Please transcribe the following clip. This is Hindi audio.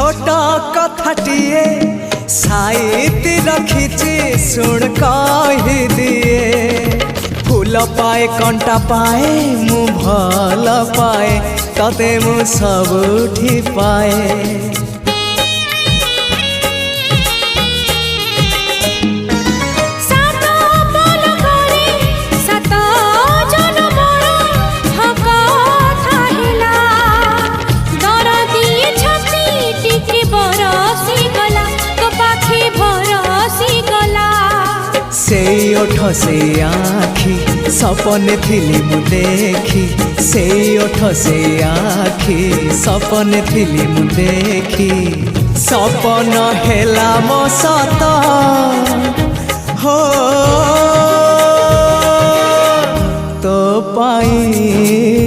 छोट कथाटिए साइती रखिछि सुन कहि दिए फूल पाए कंटा पाए मु भल पाए तते मु सबुठी पाए से ओठ से आखि सपने थिली मु देखी से ओठ से आखि सपने थिली मु देखी सपन हेला मो सत हो तो पाई